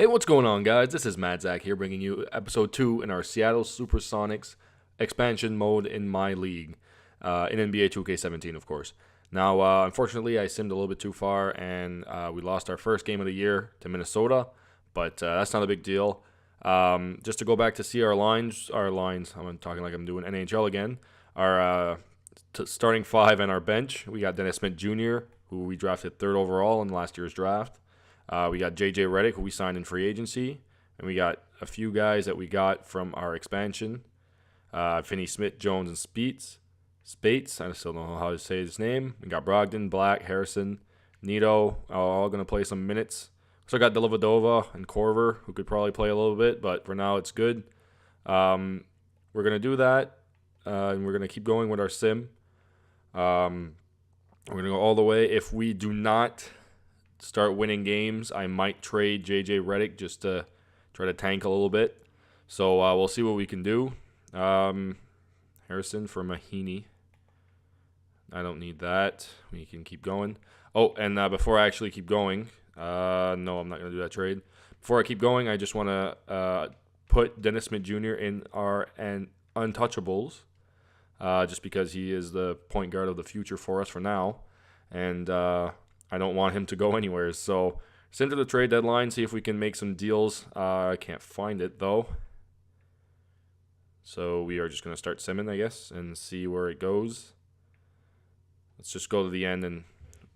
Hey, what's going on, guys? This is Mad Zach here, bringing you episode 2 in our Seattle Supersonics expansion mode in my league, in NBA 2K17, of course. Now, unfortunately, I simmed a little bit too far, and we lost our first game of the year to Minnesota, but that's not a big deal. Just to go back to see our lines, I'm talking like I'm doing NHL again, our starting five and our bench. We got Dennis Smith Jr., who we drafted 3rd overall in last year's draft. We got J.J. Redick, who we signed in free agency. And we got a few guys that we got from our expansion. Finney Smith, Jones, and Spates. I still don't know how to say his name. We got Brogdon, Black, Harrison, Nito, all going to play some minutes. So I got Delavadova and Corver, who could probably play a little bit, but for now it's good. We're going to do that, and we're going to keep going with our sim. We're going to go all the way. If we do not start winning games, I might trade J.J. Redick just to try to tank a little bit. So we'll see what we can do. Harrison for Mahiney. I don't need that. We can keep going. Oh, and before I actually keep going, no, I'm not going to do that trade. Before I keep going, I just want to put Dennis Smith Jr. in our untouchables, just because he is the point guard of the future for us for now. And I don't want him to go anywhere. So send to the trade deadline, see if we can make some deals. I can't find it, though. So we are just going to start simming, I guess, and see where it goes. Let's just go to the end, and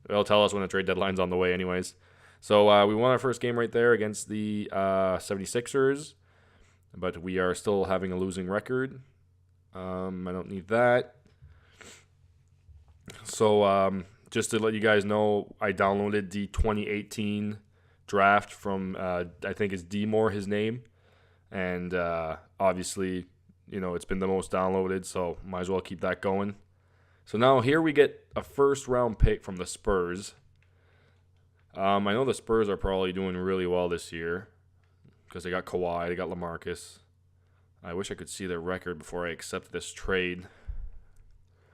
they'll tell us when the trade deadline's on the way anyways. So we won our first game right there against the 76ers, but we are still having a losing record. I don't need that. So just to let you guys know, I downloaded the 2018 draft from, I think it's D-Moore, his name. And obviously, you know, it's been the most downloaded, so might as well keep that going. So now here we get a first-round pick from the Spurs. I know the Spurs are probably doing really well this year because they got Kawhi, they got LaMarcus. I wish I could see their record before I accept this trade.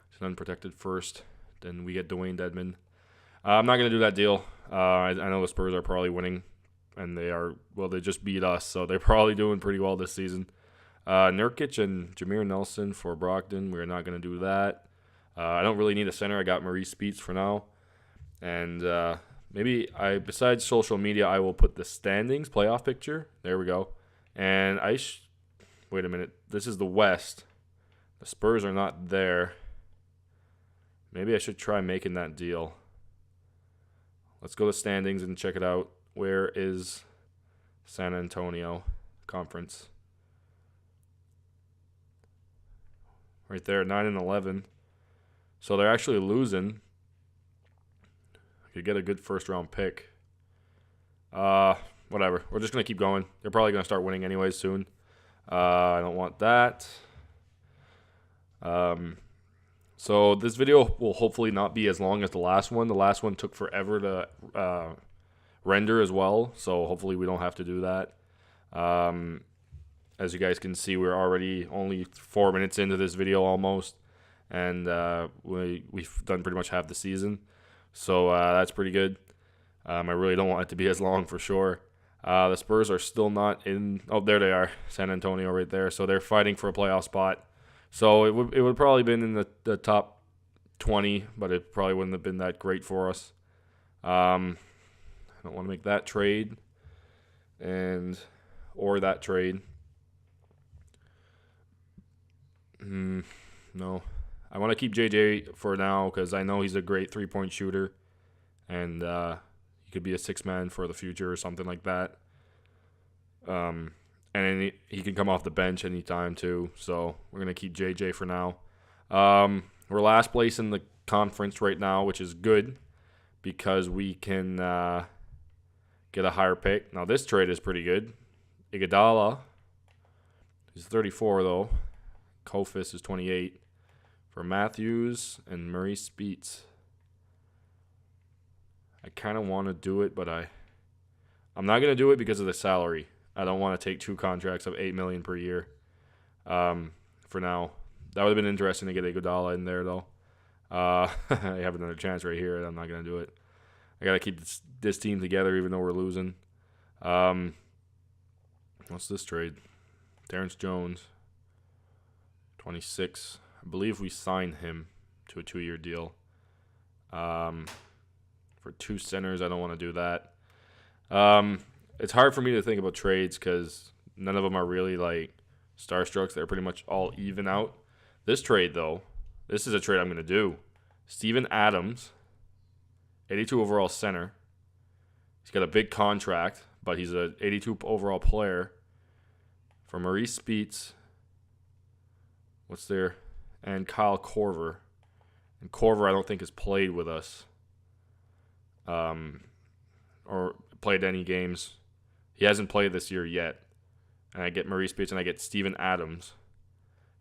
It's an unprotected first. Then we get Dwayne Dedmon. I'm not going to do that deal. I know the Spurs are probably winning, and they just beat us, so they're probably doing pretty well this season. Nurkic and Jameer Nelson for Brogdon. We're not going to do that. I don't really need a center. I got Maurice Speets for now. And besides social media, I will put the standings, playoff picture. There we go. And wait a minute. This is the West. The Spurs are not there. Maybe I should try making that deal. Let's go to standings and check it out. Where is San Antonio Conference? Right there, 9-11. So they're actually losing. I could get a good first-round pick. Whatever. We're just going to keep going. They're probably going to start winning anyways soon. I don't want that. So this video will hopefully not be as long as the last one. The last one took forever to render as well, so hopefully we don't have to do that. As you guys can see, we're already only 4 minutes into this video almost, and we've done pretty much half the season, so that's pretty good. I really don't want it to be as long for sure. The Spurs are still not in. Oh, there they are, San Antonio right there. So they're fighting for a playoff spot. So it would probably been in the top 20, but it probably wouldn't have been that great for us. I don't want to make that trade or that trade. No. I want to keep JJ for now because I know he's a great three-point shooter, and he could be a six-man for the future or something like that. And he can come off the bench anytime, too. So we're going to keep JJ for now. We're last place in the conference right now, which is good because we can get a higher pick. Now, this trade is pretty good. Iguodala is 34, though. Kofis is 28 for Matthews and Maurice Speets. I kind of want to do it, but I'm not going to do it because of the salary. I don't want to take 2 contracts of $8 million per year. For now, that would have been interesting to get Iguodala in there, though. I have another chance right here, and I'm not going to do it. I got to keep this team together, even though we're losing. What's this trade? Terrence Jones, 26. I believe we signed him to a 2-year deal. For 2 centers, I don't want to do that. It's hard for me to think about trades because none of them are really like starstrucks. They're pretty much all even out. This trade, though, this is a trade I'm going to do. Steven Adams, 82 overall center. He's got a big contract, but he's an 82 overall player. For Maurice Speets, and Kyle Korver. And Korver, I don't think has played with us, or played any games. He hasn't played this year yet. And I get Maurice Speets and I get Steven Adams.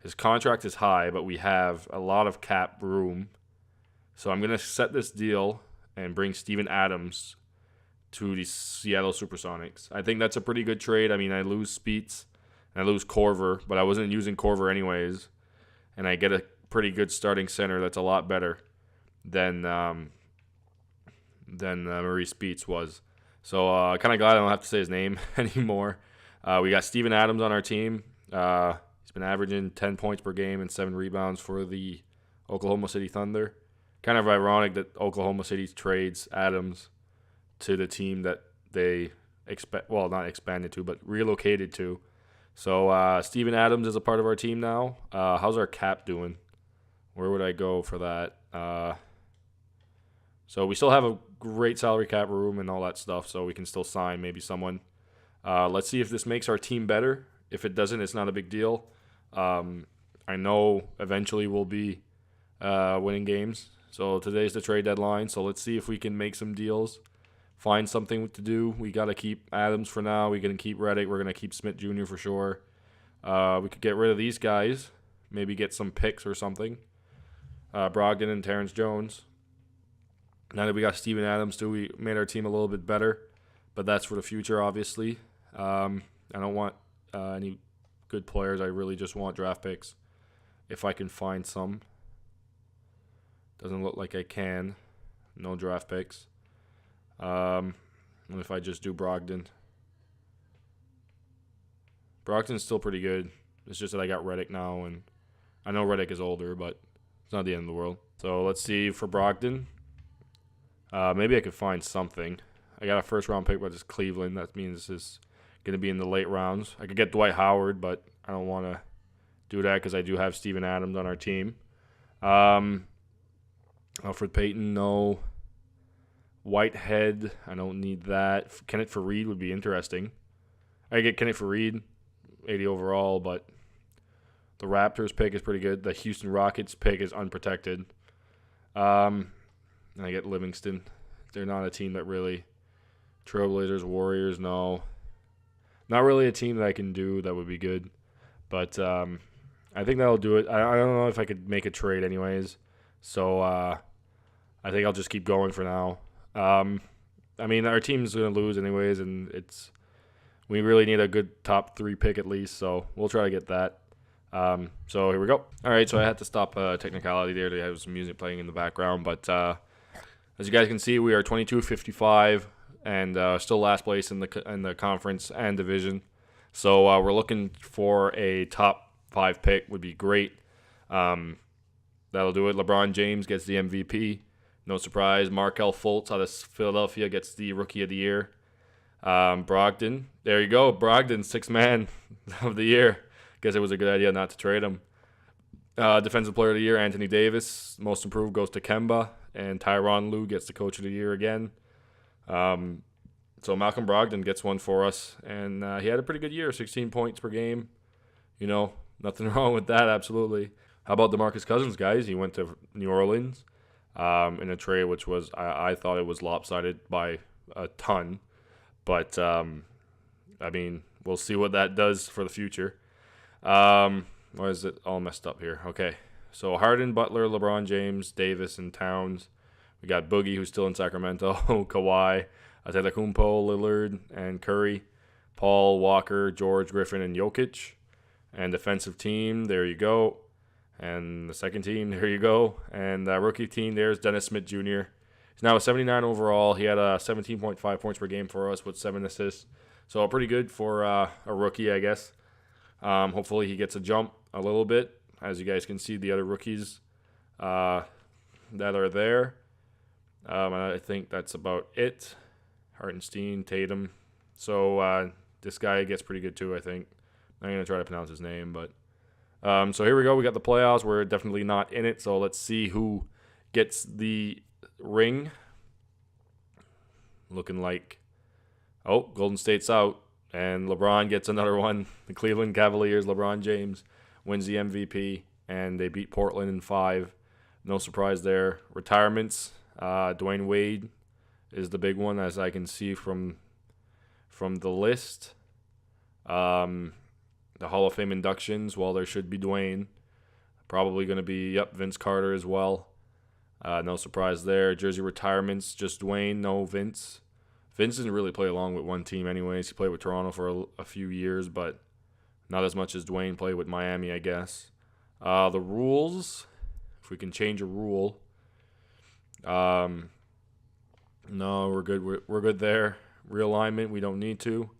His contract is high, but we have a lot of cap room. So I'm going to set this deal and bring Steven Adams to the Seattle Supersonics. I think that's a pretty good trade. I mean, I lose Speets and I lose Korver, but I wasn't using Korver anyways. And I get a pretty good starting center that's a lot better than Maurice Speets was. So kind of glad I don't have to say his name anymore. We got Steven Adams on our team. He's been averaging 10 points per game and 7 rebounds for the Oklahoma City Thunder. Kind of ironic that Oklahoma City trades Adams to the team that they not expanded to, but relocated to. So Steven Adams is a part of our team now. How's our cap doing? Where would I go for that? So we still have a great salary cap room and all that stuff, so we can still sign maybe someone. Let's see if this makes our team better. If it doesn't, it's not a big deal. I know eventually we'll be winning games. So today's the trade deadline, so let's see if we can make some deals, find something to do. We got to keep Adams for now. We're going to keep Redick. We're going to keep Smith Jr. for sure. We could get rid of these guys, maybe get some picks or something. Brogdon and Terrence Jones. Now that we got Steven Adams too, we made our team a little bit better, but that's for the future, obviously. I don't want any good players. I really just want draft picks if I can find some. Doesn't look like I can. No draft picks. And if I just do Brogdon. Brogdon's still pretty good. It's just that I got Redick now, and I know Redick is older, but it's not the end of the world. So let's see for Brogdon. Maybe I could find something. I got a first-round pick, but it's Cleveland. That means it's going to be in the late rounds. I could get Dwight Howard, but I don't want to do that because I do have Steven Adams on our team. Alfred Payton, no. Whitehead, I don't need that. Kenneth Faried would be interesting. I get Kenneth Faried, 80 overall, but the Raptors pick is pretty good. The Houston Rockets pick is unprotected. And I get Livingston. They're not a team that really... Trailblazers, Warriors, no. Not really a team that I can do that would be good. But I think that'll do it. I don't know if I could make a trade anyways. So I think I'll just keep going for now. I mean, our team's going to lose anyways, and we really need a good top 3 pick at least, so we'll try to get that. So here we go. All right, so I had to stop technicality there to have some music playing in the background, but as you guys can see, we are 22-55 and still last place in the conference and division. So we're looking for a top 5 pick would be great. That'll do it. LeBron James gets the MVP. No surprise. Markelle Fultz out of Philadelphia gets the Rookie of the Year. Brogdon. There you go. Brogdon, 6th man of the year. Guess it was a good idea not to trade him. Defensive Player of the Year, Anthony Davis. Most Improved goes to Kemba. And Tyronn Lue gets the Coach of the Year again. So Malcolm Brogdon gets one for us. And he had a pretty good year. 16 points per game. You know, nothing wrong with that, absolutely. How about DeMarcus Cousins, guys? He went to New Orleans in a trade which was, I thought it was lopsided by a ton. But, I mean, we'll see what that does for the future. Why is it all messed up here? Okay. So Harden, Butler, LeBron James, Davis, and Towns. We got Boogie, who's still in Sacramento, Kawhi, Antetokounmpo, Lillard, and Curry, Paul, Walker, George, Griffin, and Jokic. And defensive team, there you go. And the second team, there you go. And the rookie team, there's Dennis Smith Jr. He's now a 79 overall. He had a 17.5 points per game for us with 7 assists. So pretty good for a rookie, I guess. Hopefully he gets a jump a little bit. As you guys can see, the other rookies that are there. I think that's about it. Hartenstein, Tatum. So this guy gets pretty good too, I think. I'm going to try to pronounce his name, but so here we go. We got the playoffs. We're definitely not in it, so let's see who gets the ring. Looking like, Golden State's out, and LeBron gets another one. The Cleveland Cavaliers, LeBron James, wins the MVP, and they beat Portland in 5. No surprise there. Retirements, Dwayne Wade is the big one, as I can see from the list. The Hall of Fame inductions, well, there should be Dwayne. Probably going to be, Vince Carter as well. No surprise there. Jersey retirements, just Dwayne, no Vince. Vince didn't really play along with one team anyways. He played with Toronto for a few years, but not as much as Dwayne played with Miami, I guess. The rules, if we can change a rule. No, we're good. We're good there. Realignment, we don't need to.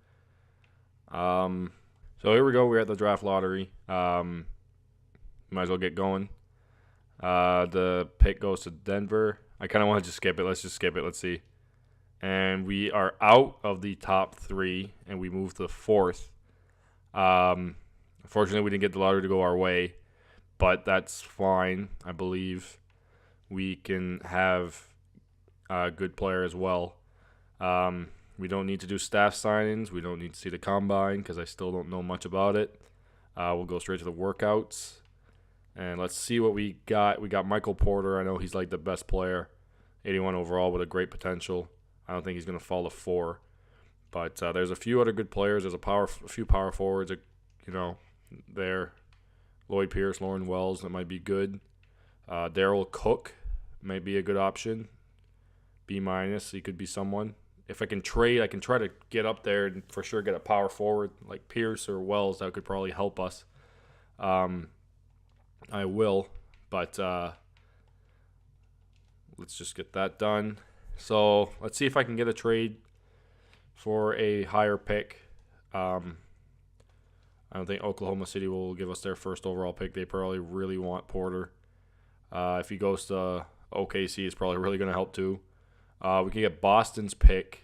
So here we go. We're at the draft lottery. Might as well get going. The pick goes to Denver. I kind of want to just skip it. Let's just skip it. Let's see. And we are out of the top 3, and we move to the 4th. Unfortunately, we didn't get the lottery to go our way, but that's fine. I believe we can have a good player as well. We don't need to do staff signings. We don't need to see the combine because I still don't know much about it. We'll go straight to the workouts. And let's see what we got. We got Michael Porter. I know he's like the best player. 81 overall with a great potential. I don't think he's going to fall to 4. But there's a few other good players. There's a few power forwards, there. Lloyd Pierce, Lauren Wells, that might be good. Daryl Cook might be a good option. B-, he could be someone. If I can trade, I can try to get up there and for sure get a power forward like Pierce or Wells. That could probably help us. I will, but let's just get that done. So let's see if I can get a trade for a higher pick. I don't think Oklahoma City will give us their first overall pick. They probably really want Porter. If he goes to OKC, it's probably really going to help too. We can get Boston's pick.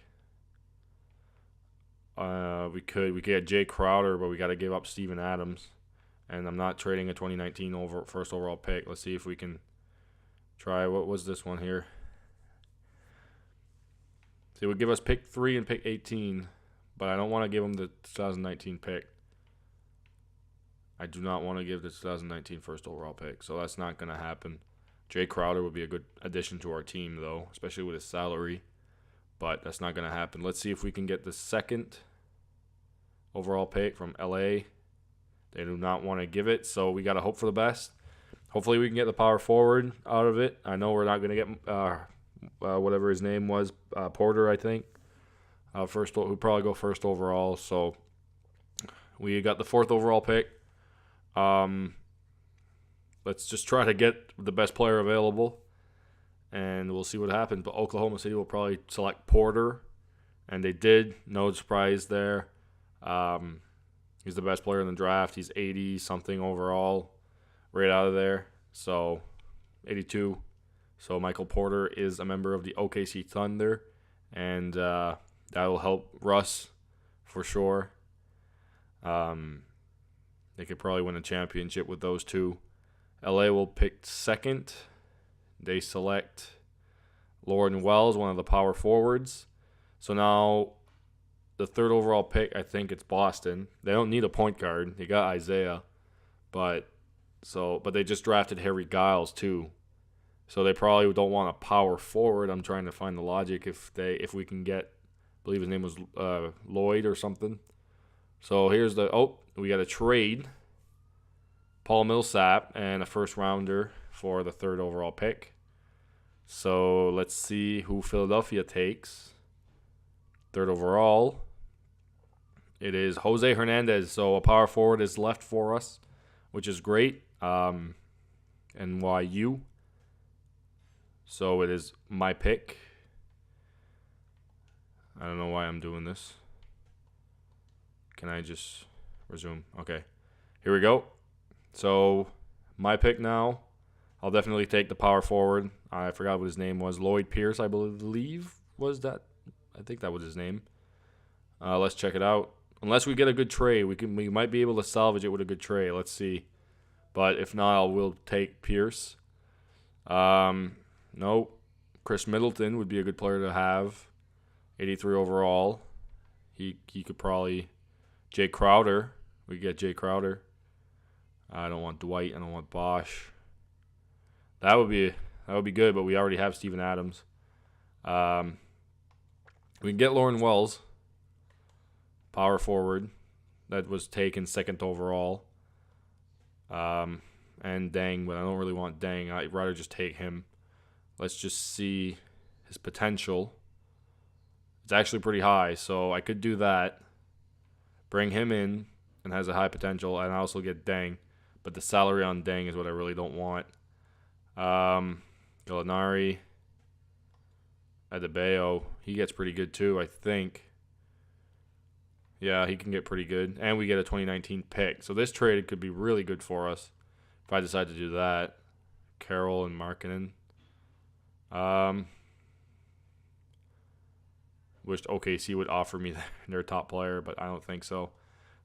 We could get Jay Crowder, but we got to give up Steven Adams. And I'm not trading a 2019 first overall pick. Let's see if we can try. What was this one here? So it would give us pick 3 and pick 18, but I don't want to give them the 2019 pick. I do not want to give the 2019 first overall pick, so that's not going to happen. Jay Crowder would be a good addition to our team, though, especially with his salary, but that's not going to happen. Let's see if we can get the second overall pick from LA. They do not want to give it, so we got to hope for the best. Hopefully we can get the power forward out of it. I know we're not going to get whatever his name was, Porter, I think. Who'd probably go first overall. So we got the 4th overall pick. Let's just try to get the best player available, and we'll see what happens. But Oklahoma City will probably select Porter, and they did. No surprise there. He's the best player in the draft. He's 80-something overall right out of there. So 82. So Michael Porter is a member of the OKC Thunder, and that will help Russ for sure. They could probably win a championship with those two. LA will pick second. They select Lauren Wells, one of the power forwards. So now the 3rd overall pick, I think it's Boston. They don't need a point guard. They got Isaiah, but they just drafted Harry Giles too. So they probably don't want a power forward. I'm trying to find the logic if we can get, I believe his name was Lloyd or something. So here's we got a trade. Paul Millsap and a first rounder for the 3rd overall pick. So let's see who Philadelphia takes. 3rd overall. It is Jose Hernandez. So a power forward is left for us, which is great. NYU. So it is my pick. I don't know why I'm doing this. Can I just resume? Okay. Here we go. So my pick now, I'll definitely take the power forward. I forgot what his name was. Lloyd Pierce, I believe, was that. I think that was his name. Let's check it out. Unless we get a good trade, we might be able to salvage it with a good trade. Let's see. But if not, we'll take Pierce. No, Chris Middleton would be a good player to have. 83 overall. He could probably. Jay Crowder. We get Jay Crowder. I don't want Dwight. I don't want Bosch. That would be good, but we already have Steven Adams. We can get Lauren Wells, power forward, that was taken second overall. And Deng, but I don't really want Deng. I'd rather just take him. Let's just see his potential. It's actually pretty high, so I could do that. Bring him in, and has a high potential, and I also get Deng. But the salary on Deng is what I really don't want. Gallinari, Adebayo, he gets pretty good too, I think. Yeah, he can get pretty good. And we get a 2019 pick. So this trade could be really good for us if I decide to do that. Carroll and Markkanen. Wished OKC would offer me their top player, but I don't think so.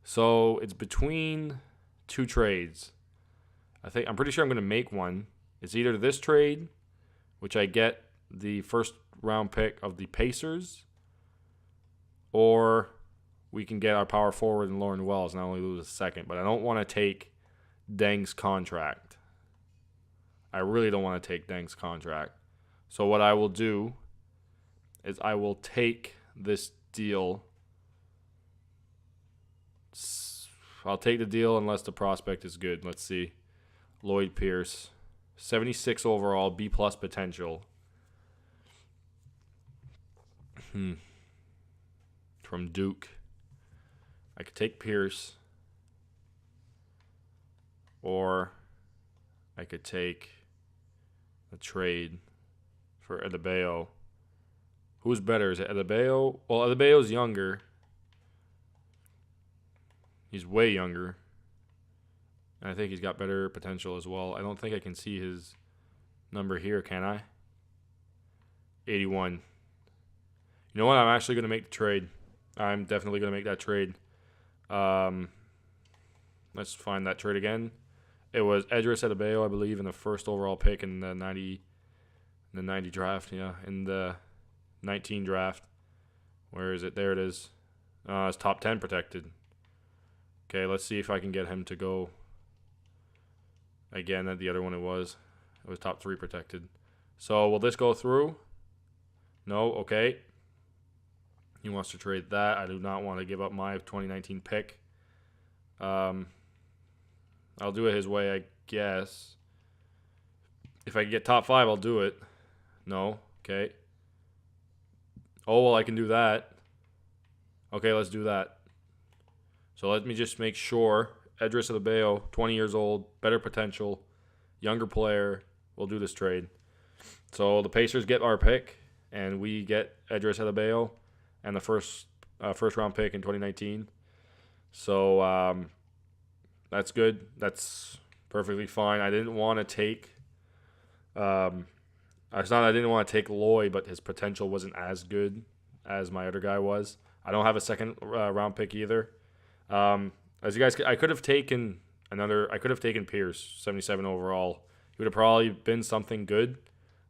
So it's between two trades. I'm pretty sure I'm going to make one. It's either this trade, which I get the first round pick of the Pacers, or we can get our power forward in Lauren Wells and I only lose a second. But I don't want to take Deng's contract. I really don't want to take Deng's contract. So what I will do is I will take this deal. I'll take the deal unless the prospect is good. Let's see. Lloyd Pierce, 76 overall, B+ potential. From Duke. I could take Pierce. Or I could take a trade for Adebayo. Who's better? Is it Adebayo? Well, Adebayo's younger. He's way younger. And I think he's got better potential as well. I don't think I can see his number here, can I? 81. You know what? I'm actually going to make the trade. I'm definitely going to make that trade. Let's find that trade again. It was Edris Adebayo, I believe, in the first overall pick in the 90 draft. Yeah, in the 19 draft. Where is it? There it is. It's top 10 protected. Okay, let's see if I can get him to go. Again, the other one it was top 3 protected. So will this go through? No. Okay. He wants to trade that. I do not want to give up my 2019 pick. I'll do it his way, I guess. If I can get top 5, I'll do it. No. Okay. Oh, well, I can do that. Okay, let's do that. So let me just make sure. Edris Adebayo, 20 years old, better potential, younger player. We'll do this trade. So the Pacers get our pick, and we get Edris Adebayo and the first round pick in 2019. So that's good. That's perfectly fine. I didn't want to take. It's not I didn't want to take Lloyd, but his potential wasn't as good as my other guy was. I don't have a second round pick either. As you guys, I could have taken Pierce, 77 overall. He would have probably been something good,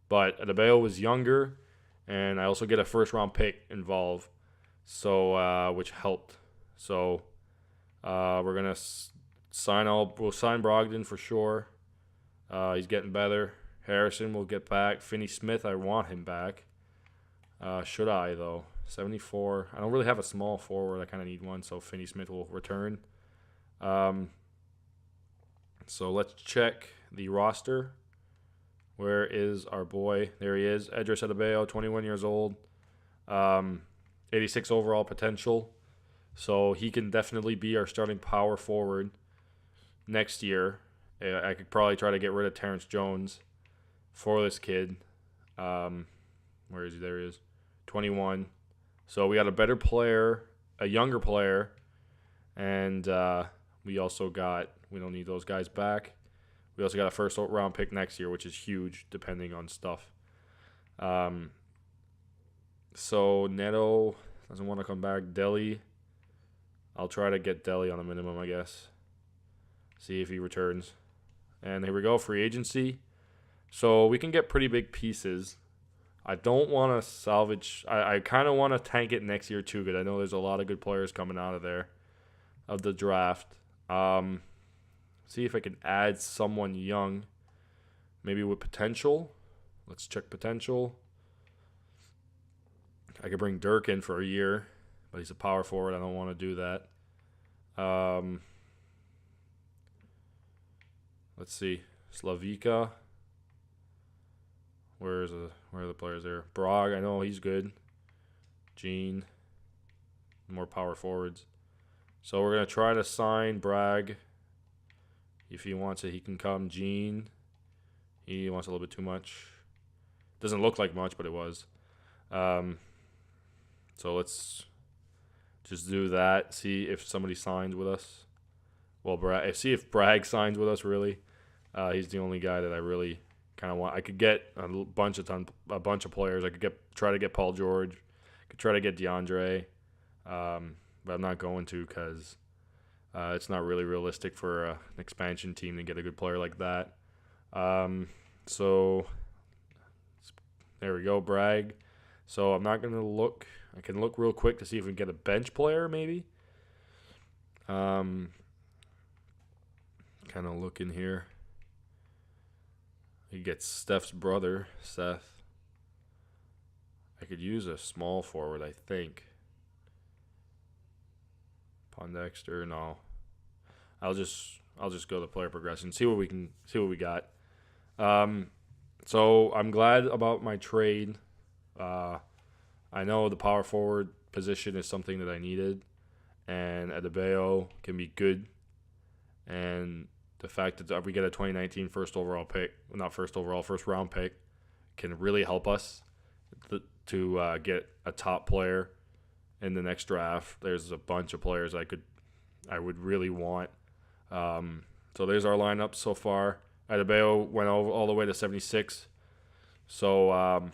but Adebayo was younger, and I also get a first round pick involved, so which helped. So we're gonna we'll sign Brogdon for sure. He's getting better. Harrison will get back. Finney-Smith, I want him back. Should I though? 74. I don't really have a small forward. I kind of need one, so Finney-Smith will return. So let's check the roster. Where is our boy? There he is. Edris Adebayo, 21 years old. 86 overall potential. So he can definitely be our starting power forward next year. I could probably try to get rid of Terrence Jones for this kid. Where is he? There he is. 21. So we got a better player, a younger player, And we also got, we don't need those guys back. We also got a first round pick next year, which is huge depending on stuff. So Neto doesn't want to come back. Delhi, I'll try to get Delhi on a minimum, I guess. See if he returns. And here we go, free agency. So we can get pretty big pieces. I don't want to salvage. I kind of want to tank it next year too, because I know there's a lot of good players coming out of there, of the draft. See if I can add someone young, maybe with potential. Let's check potential. I could bring Dirk in for a year, but he's a power forward. I don't want to do that. Let's see. Slavica. Where are the players there? Brog, I know he's good. Gene. More power forwards. So we're going to try to sign Bragg. If he wants it, he can come. Gene. He wants a little bit too much. Doesn't look like much, but it was. So let's just do that. See if somebody signs with us. Well, see if Bragg signs with us, really. He's the only guy that I really kind of want. I could get a bunch of players. I could try to get Paul George. I could try to get DeAndre. But I'm not going to, because it's not really realistic for an expansion team to get a good player like that. So there we go, Bragg. So I'm not going to look. I can look real quick to see if we can get a bench player, maybe. Kind of looking here. He gets Steph's brother, Seth. I could use a small forward, I think. Pondexter, no. I'll just go to player progression. See what we got. So I'm glad about my trade. I know the power forward position is something that I needed, and Adebayo can be good. And the fact that we get a 2019 first round pick can really help us to get a top player in the next draft. There's a bunch of players I would really want. So there's our lineup so far. Adebayo went all the way to 76. So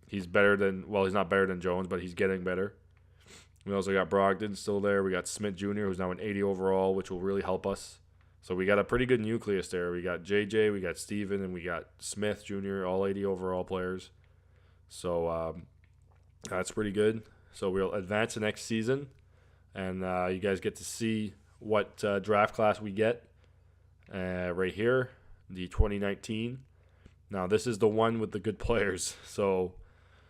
he's not better than Jones, but he's getting better. We also got Brogdon still there. We got Smith Jr., who's now an 80 overall, which will really help us. So we got a pretty good nucleus there. We got JJ, we got Steven, and we got Smith Jr., all 80 overall players. So that's pretty good. So we'll advance the next season, and you guys get to see what draft class we get right here, the 2019. Now, this is the one with the good players, so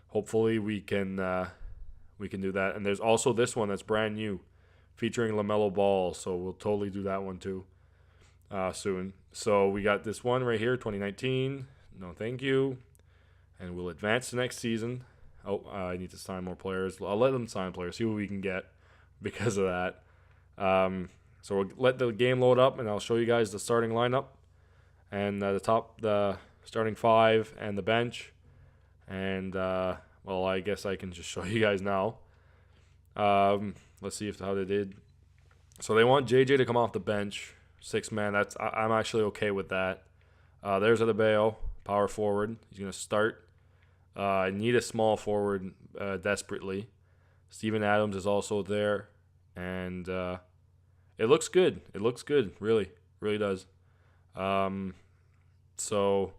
hopefully we can do that. And there's also this one that's brand new, featuring LaMelo Ball, so we'll totally do that one too soon. So we got this one right here, 2019. No, thank you. And we'll advance the next season. Oh, I need to sign more players. I'll let them sign players, see what we can get because of that. So we'll let the game load up, and I'll show you guys the starting lineup and the starting five and the bench. And, well, I guess I can just show you guys now. Let's see how they did. So they want JJ to come off the bench, 6-man. I'm actually okay with that. There's Adebayo, power forward. He's going to start. I need a small forward desperately. Steven Adams is also there, and it looks good. It looks good, really does. So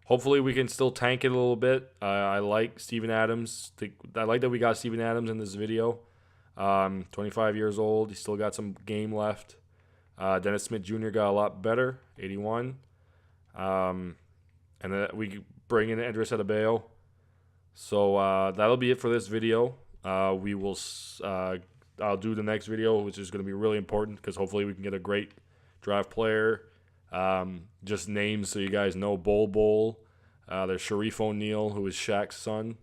hopefully we can still tank it a little bit. I like Steven Adams. I like that we got Steven Adams in this video. 25 years old. He's still got some game left. Dennis Smith Jr. got a lot better, 81. And then we bring in Andres Adebayo. So that'll be it for this video. I'll do the next video, which is going to be really important because hopefully we can get a great draft player. Just names so you guys know. Bol. There's Sharif O'Neal, who is Shaq's son.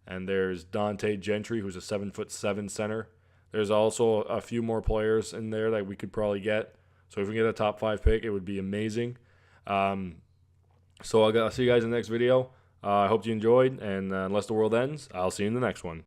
And there's Dante Gentry, who's a 7'7" center. There's also a few more players in there that we could probably get. So if we get a top 5 pick, it would be amazing. So I'll see you guys in the next video. I hope you enjoyed, and unless the world ends, I'll see you in the next one.